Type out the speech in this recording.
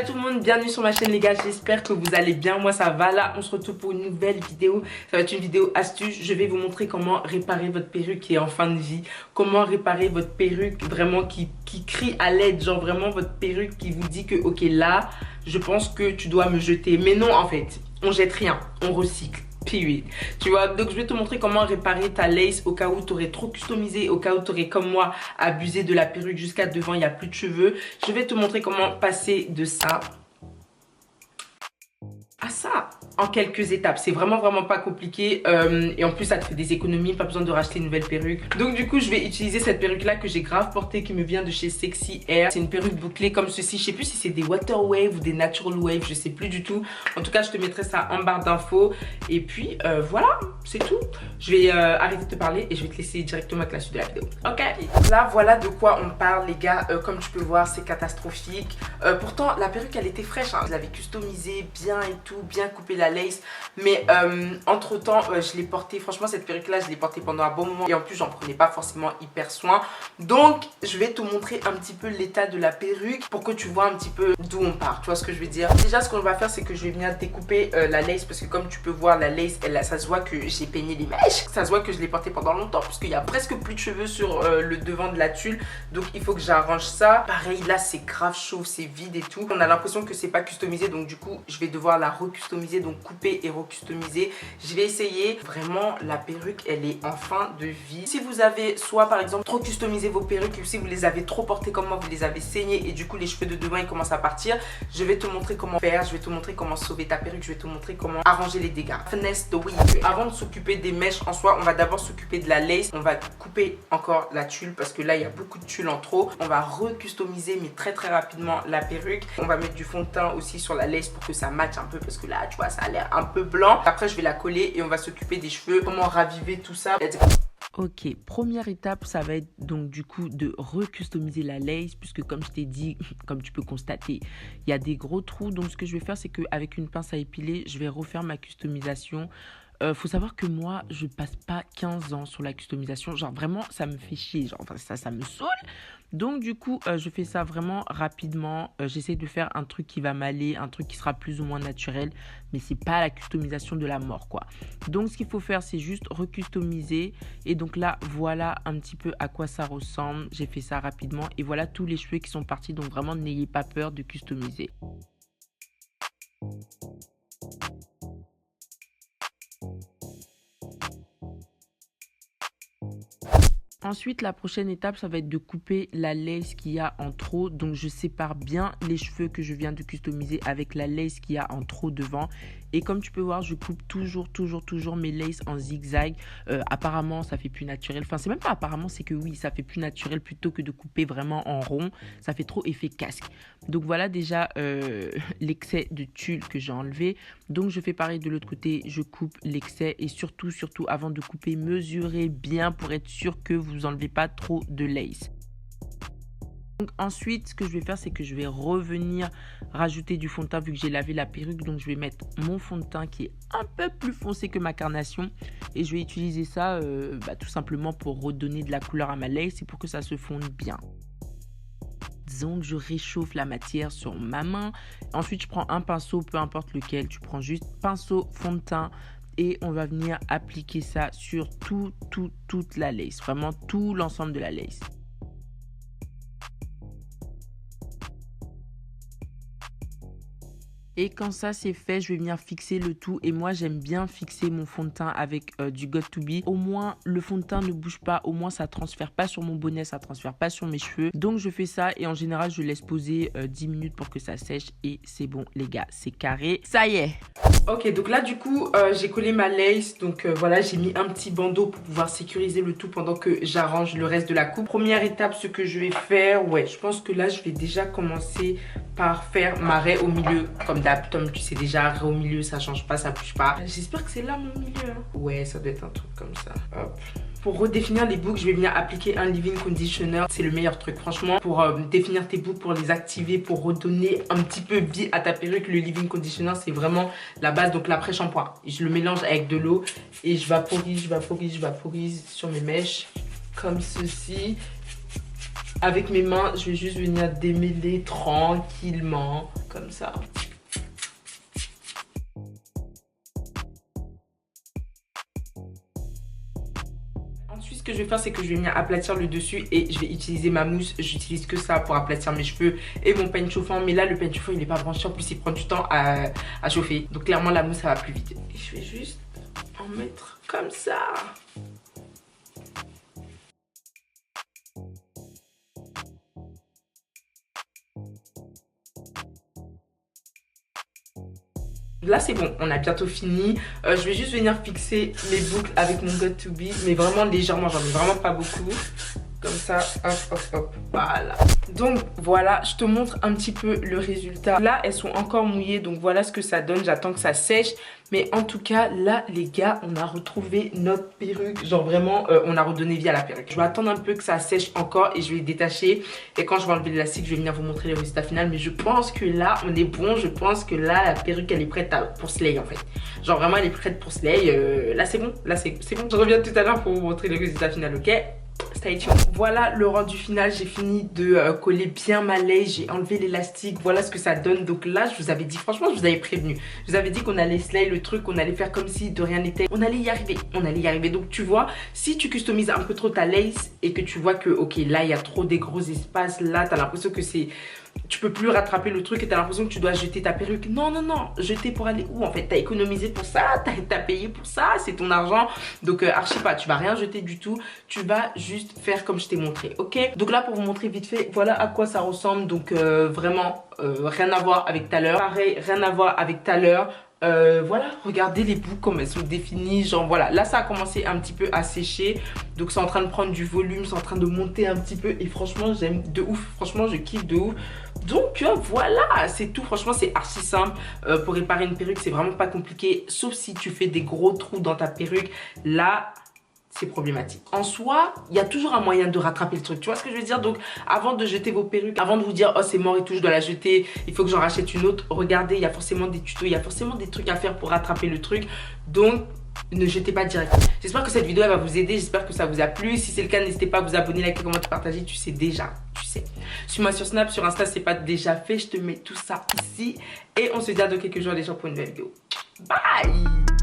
tout le monde, bienvenue sur ma chaîne les gars, j'espère que vous allez bien, moi ça va. Là on se retrouve pour une nouvelle vidéo, ça va être une vidéo astuce. Je vais vous montrer comment réparer votre perruque qui est en fin de vie, comment réparer votre perruque vraiment qui crie à l'aide, genre vraiment votre perruque qui vous dit que ok là je pense que tu dois me jeter. Mais non, en fait on jette rien, on recycle. Period. Tu vois, donc je vais te montrer comment réparer ta lace au cas où tu aurais trop customisé, au cas où tu aurais comme moi abusé de la perruque jusqu'à devant, il n'y a plus de cheveux. Je vais te montrer comment passer de ça à ça en quelques étapes. C'est vraiment pas compliqué et en plus ça te fait des économies, pas besoin de racheter une nouvelle perruque. Donc du coup je vais utiliser cette perruque là que j'ai grave portée, qui me vient de chez Sexy Hair. C'est une perruque bouclée comme ceci, je sais plus si c'est des water wave ou des natural wave, je sais plus du tout. En tout cas je te mettrai ça en barre d'infos et puis voilà, c'est tout. Je vais arrêter de te parler et je vais te laisser directement avec la suite de la vidéo. Ok, là voilà de quoi on parle les gars. Comme tu peux voir c'est catastrophique. Pourtant la perruque elle était fraîche, hein. Je l'avais customisée bien et tout, bien coupé la lace, mais entre temps je l'ai portée, franchement cette perruque là je l'ai portée pendant un bon moment et en plus j'en prenais pas forcément hyper soin. Donc je vais te montrer un petit peu l'état de la perruque pour que tu vois un petit peu d'où on part, tu vois ce que je veux dire. Déjà ce qu'on va faire c'est que je vais venir découper la lace, parce que comme tu peux voir la lace ça se voit que j'ai peigné les mèches, ça se voit que je l'ai portée pendant longtemps parce qu'il y a presque plus de cheveux sur le devant de la tulle, donc il faut que j'arrange ça. Pareil là c'est grave chaud, c'est vide et tout, on a l'impression que c'est pas customisé, donc du coup je vais devoir la recustomiser, donc couper et recustomiser. Je vais essayer. Vraiment la perruque elle est en fin de vie. Si vous avez soit par exemple trop customisé vos perruques, ou si vous les avez trop portées comme moi, vous les avez saignées et du coup les cheveux de devant ils commencent à partir, je vais te montrer comment faire, je vais te montrer comment sauver ta perruque, je vais te montrer comment arranger les dégâts. Finesse the wig. Avant de s'occuper des mèches en soi, on va d'abord s'occuper de la lace. On va couper encore la tulle parce que là il y a beaucoup de tulle en trop. On va recustomiser mais très rapidement la perruque. On va mettre du fond de teint aussi sur la lace pour que ça matche un peu, parce que là tu vois ça a l'air un peu blanc. Après je vais la coller et on va s'occuper des cheveux, comment raviver tout ça. Ok, première étape, ça va être donc du coup de recustomiser la lace, puisque comme je t'ai dit, comme tu peux constater, il y a des gros trous. Donc ce que je vais faire, c'est qu'avec une pince à épiler, je vais refaire ma customisation. Faut savoir que moi, je passe pas 15 ans sur la customisation. Genre vraiment, ça me fait chier. Genre, enfin, ça me saoule. Donc du coup, je fais ça vraiment rapidement. J'essaie de faire un truc qui va m'aller, un truc qui sera plus ou moins naturel. Mais c'est pas la customisation de la mort, quoi. Donc ce qu'il faut faire, c'est juste recustomiser. Et donc là, voilà un petit peu à quoi ça ressemble. J'ai fait ça rapidement. Et voilà tous les cheveux qui sont partis. Donc vraiment, n'ayez pas peur de customiser. Ensuite, la prochaine étape, ça va être de couper la lace qu'il y a en trop. Donc, je sépare bien les cheveux que je viens de customiser avec la lace qu'il y a en trop devant. Et comme tu peux voir, je coupe toujours mes laces en zigzag. Apparemment, ça fait plus naturel. Enfin, c'est même pas apparemment, c'est que oui, ça fait plus naturel plutôt que de couper vraiment en rond. Ça fait trop effet casque. Donc, voilà déjà l'excès de tulle que j'ai enlevé. Donc, je fais pareil de l'autre côté. Je coupe l'excès et surtout, avant de couper, mesurez bien pour être sûr que vous enlevez pas trop de lace. Donc ensuite, ce que je vais faire, c'est que je vais revenir rajouter du fond de teint vu que j'ai lavé la perruque. Donc je vais mettre mon fond de teint qui est un peu plus foncé que ma carnation. Et je vais utiliser ça tout simplement pour redonner de la couleur à ma lace et pour que ça se fonde bien. Donc je réchauffe la matière sur ma main. Ensuite, je prends un pinceau, peu importe lequel. Tu prends juste pinceau, fond de teint. Et on va venir appliquer ça sur toute la lace. Vraiment tout l'ensemble de la lace. Et quand ça c'est fait, je vais venir fixer le tout. Et moi j'aime bien fixer mon fond de teint avec du got2b. Au moins le fond de teint ne bouge pas, au moins ça transfère pas sur mon bonnet, ça transfère pas sur mes cheveux. Donc je fais ça et en général je laisse poser 10 minutes pour que ça sèche. Et c'est bon les gars, c'est carré, ça y est. Ok, donc là du coup j'ai collé ma lace. Donc voilà, j'ai mis un petit bandeau pour pouvoir sécuriser le tout pendant que j'arrange le reste de la coupe. Première étape, ce que je vais faire, ouais, je pense que là je vais déjà commencer par faire ma raie au milieu. Comme d'hab, Tom, tu sais déjà, raie au milieu, ça change pas, ça bouge pas. J'espère que c'est là mon milieu. Hein. Ouais, ça doit être un truc comme ça. Hop. Pour redéfinir les boucles, je vais venir appliquer un leave-in conditioner. C'est le meilleur truc, franchement, pour définir tes boucles, pour les activer, pour redonner un petit peu vie à ta perruque. Le leave-in conditioner, c'est vraiment la base. Donc l'après-shampoing, je le mélange avec de l'eau et je vaporise sur mes mèches, comme ceci. Avec mes mains, je vais juste venir démêler tranquillement, comme ça. Ensuite, ce que je vais faire, c'est que je vais venir aplatir le dessus et je vais utiliser ma mousse. J'utilise que ça pour aplatir mes cheveux et mon peigne chauffant. Mais là, le peigne chauffant, il n'est pas branché. En plus, il prend du temps à chauffer. Donc, clairement, la mousse, ça va plus vite. Et je vais juste en mettre comme ça. Là c'est bon, on a bientôt fini. Je vais juste venir fixer les boucles avec mon Got To Be, mais vraiment légèrement, j'en ai vraiment pas beaucoup. Comme ça, hop, hop, hop, voilà. Donc voilà, je te montre un petit peu le résultat. Là, elles sont encore mouillées, donc voilà ce que ça donne. J'attends que ça sèche. Mais en tout cas, là, les gars, on a retrouvé notre perruque. Genre vraiment, on a redonné vie à la perruque. Je vais attendre un peu que ça sèche encore et je vais détacher. Et quand je vais enlever l'élastique, je vais venir vous montrer le résultat final. Mais je pense que là, on est bon. Je pense que là, la perruque, elle est prête pour slay en fait. Genre vraiment, elle est prête pour slay. Là, c'est bon. Là, c'est bon. Je reviens tout à l'heure pour vous montrer le résultat final, ok? Stay tuned. Voilà le rendu final, j'ai fini de coller bien ma lace, j'ai enlevé l'élastique, voilà ce que ça donne. Donc là je vous avais dit, franchement je vous avais prévenu, je vous avais dit qu'on allait slay le truc, qu'on allait faire comme si de rien n'était, on allait y arriver, donc tu vois, si tu customises un peu trop ta lace et que tu vois que ok là il y a trop des gros espaces, là t'as l'impression que c'est... Tu peux plus rattraper le truc et t'as l'impression que tu dois jeter ta perruque. Non, non, non. Jeter pour aller où en fait? T'as économisé pour ça, t'as payé pour ça, c'est ton argent. Donc archi pas, tu vas rien jeter du tout. Tu vas juste faire comme je t'ai montré, ok? Donc là pour vous montrer vite fait, voilà à quoi ça ressemble. Donc vraiment rien à voir avec tout à l'heure. Pareil, rien à voir avec tout à l'heure. Voilà, regardez les boucles comme elles sont définies, genre voilà, là ça a commencé un petit peu à sécher, donc c'est en train de prendre du volume, c'est en train de monter un petit peu et franchement j'aime de ouf, franchement je kiffe de ouf. Donc voilà, c'est tout, franchement c'est archi simple. Pour réparer une perruque c'est vraiment pas compliqué, sauf si tu fais des gros trous dans ta perruque, là c'est problématique. En soi, il y a toujours un moyen de rattraper le truc. Tu vois ce que je veux dire? Donc, avant de jeter vos perruques, avant de vous dire, oh, c'est mort et tout, je dois la jeter, il faut que j'en rachète une autre. Regardez, il y a forcément des tutos, il y a forcément des trucs à faire pour rattraper le truc. Donc, ne jetez pas direct. J'espère que cette vidéo, elle va vous aider. J'espère que ça vous a plu. Si c'est le cas, n'hésitez pas à vous abonner, liker, commenter, partager. Tu sais déjà, tu sais. Suis-moi sur Snap, sur Insta, c'est pas déjà fait. Je te mets tout ça ici. Et on se dit à dans quelques jours, les gens, pour une nouvelle vidéo. Bye!